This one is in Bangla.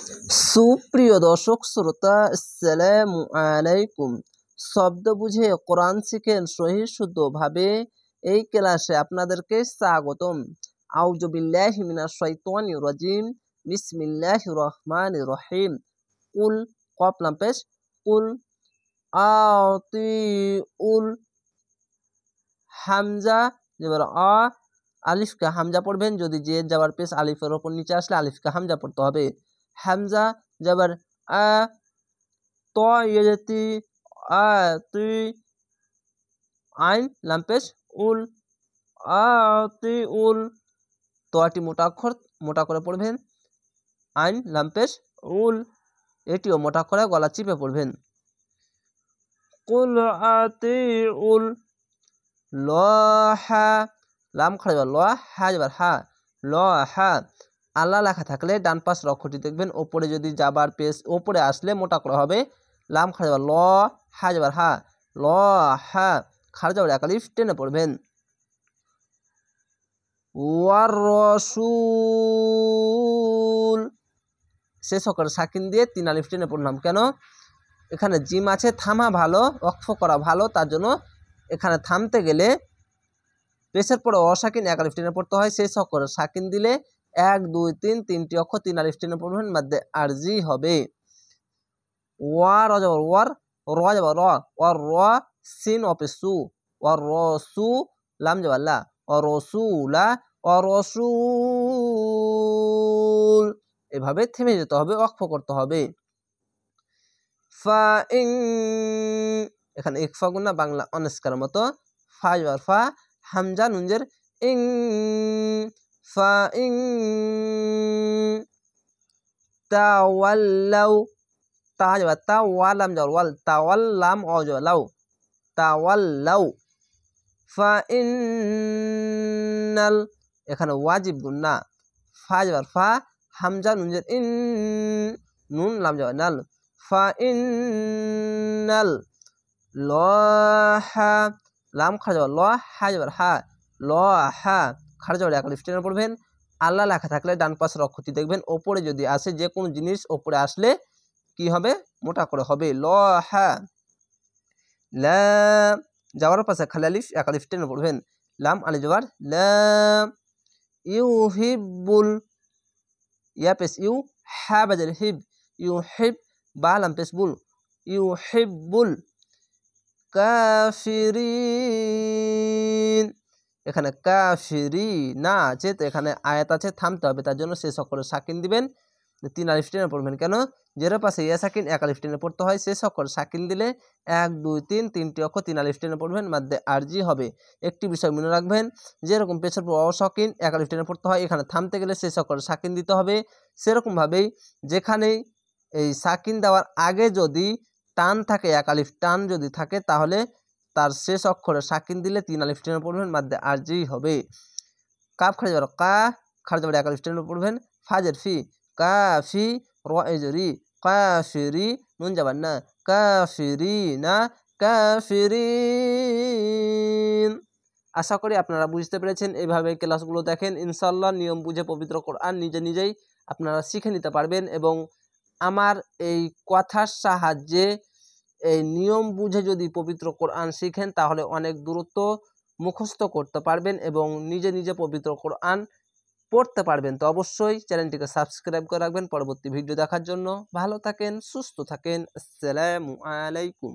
সুপ্রিয় দর্শক শ্রোতা, আসসালামু আলাইকুম। শব্দ বুঝে কোরআন শিখেন সহি শুদ্ধভাবে, এই ক্লাসে আপনাদেরকে স্বাগতম। আউযু বিল্লাহি মিনাশ শাইতানির রাজিম, বিসমিল্লাহির রহমানির রহিম। কুল, কফ লাম পেশ, কুল আতিউল, হামজা জবর আ, আলিফকে হামজা পড়বেন। যদি জের যাবার পেশ আলিফের ওপর নিচে আসলে আলিফকে হামজা পড়তে হবে। হামজা জবর আ, ত ইয়েতি আ তুই, আইন লাম পেশ উল, আতি উল, তোয়াটি মোটা অক্ষর, মোটা করে পড়বেন। আইন লাম পেশ উল, এটিও মোটা করে গলা চিপে পড়বেন। কুল আতি উল, ল হা, লাম খাড়া ল, হা যাবার হা, ল হা। আল্লাহ লেখা থাকলে ডান পাশের অক্ষরটি দেখবেন ওপরে, যদি যাবার পেশ ওপরে আসলে মোটা করা হবে। লাম খাড়া যাবার ল, হা যাবার হা, ল হা। খাড়া যাবার এক আলিফ টেনে পড়বেন। ওয়ার রসুল, শেষ অক্ষরে সাকিন দিয়ে 3 আলিফ টেনে পড়লাম। কেন? এখানে জিম আছে, থামা ভালো, ওয়াকফ করা ভালো, তার জন্য এখানে থামতে গেলে পেশের পরে অসাকিন 1 আলিফ টেনে পড়তে হয়। শেষ অক্ষরে সাকিন দিলে 1 2 3 তিনটি অক্ষর 3 আলিফ টেনে পড়বেন, মধ্যে আরজি হবে। ওয়ার যাবার ওয়ার, র যাবার র, ওয়ার র, সিন অপে সু, ওয়ার রসু, লাম যাবার লা, ওয়ার রসুলা, ওয়ার রসুল। এভাবে থেমে যেতে হবে, ওয়াকফ করতে হবে। ফা ইং, এখানে ইকফা গুনা বাংলা অনস্কার মতো। ফা যাবার ফা, হামজা নুনজের ইং, ফা ইং তাওয়াল্লাউ, তা যাবার তা, ওয়ালাম যাবার ওয়াল, তাওয়াল্লাম অ যাবার লাউ, তাওয়াল্লাউ। ফা ইন্নাল, এখানে ওয়াজিব গুন্না। ফা যাবার ফা, হামজা নুনজের ইন, নুন লাম যাবার নাল, ফা ইন্নাল ল হা, লাম খাড়া যাবার ল, হা যাবার হা, ল হা। খাড়া যাবার এক আলিফ টেনে পড়বেন। আল্লাহ লেখা থাকলে ডান পাশের অক্ষরটি দেখবেন ওপরে যদি আসে, যে কোনো জিনিস ওপরে আসলে কি হবে? মোটা করে হবে। ল হা। লা, যাওয়ার পাশে খালি আলিফ 1 আলিফ টেনে পড়বেন। লাম আলিফ যাবার লা। ইউহিব্বুল, ইয়া পেশ ইউ, হা বাজের হিব, ইউহিব, বা লাম পেশ বুল, ইউহিব্বুল কাফিরিন। এখানে কাফিরি না আছে, তো এখানে আয়াত আছে, থামতে হবে, তার জন্য শেষ অক্ষরে সাকিন দিবেন, 3 আলিফ টেনে পড়বেন। কেন? জের পাশে ইয়া সাকিন 1 আলিফ টেনে পড়তে হয়। শেষ অক্ষরে সাকিন দিলে 1 2 3 তিনটি অক্ষর 3 আলিফ টেনে পড়বেন, মধ্যে আরজি হবে। একটি বিষয় মনে রাখবেন, যেরকম পেশের পর অসাকিন 1 আলিফ টেনে পড়তে হয়, এখানে থামতে গেলে শেষ অক্ষরে সাকিন দিতে হবে। সেরকম ভাবেই যেখানেই এই সাকিন দেওয়ার আগে যদি টান থাকে, 1 আলিফ টান যদি থাকে, তাহলে তার শেষ অক্ষরে সাকিন দিলে 3 আলিফ টেনে পড়বেন, মধ্যে আরজি হবে। কাফ খাড়া যাবার কা, খাড়া যাবার 1 আলিফ টেনে পড়বেন। ফাজের ফি, কাফি, র এজরি, কাফিরি, নুন যাবার না, কাফিরিনা, কাফিরিন। আশা করি আপনারা বুঝতে পেরেছেন। এইভাবে ক্লাসগুলো দেখেন, ইনশাআল্লাহ নিয়ম বুঝে পবিত্র কোরআন নিজেই আপনারা শিখে নিতে পারবেন, এবং আমার এই কথার সাহায্যে এই নিয়ম বুঝে যদি পবিত্র কোরআন শিখেন, তাহলে অনেক দ্রুত মুখস্থ করতে পারবেন এবং নিজে পবিত্র কোরআন পড়তে পারবেন। তো অবশ্যই চ্যানেলটিকে সাবস্ক্রাইব করে রাখবেন পরবর্তী ভিডিও দেখার জন্য। ভালো থাকেন, সুস্থ থাকেন। আসসালামু আলাইকুম।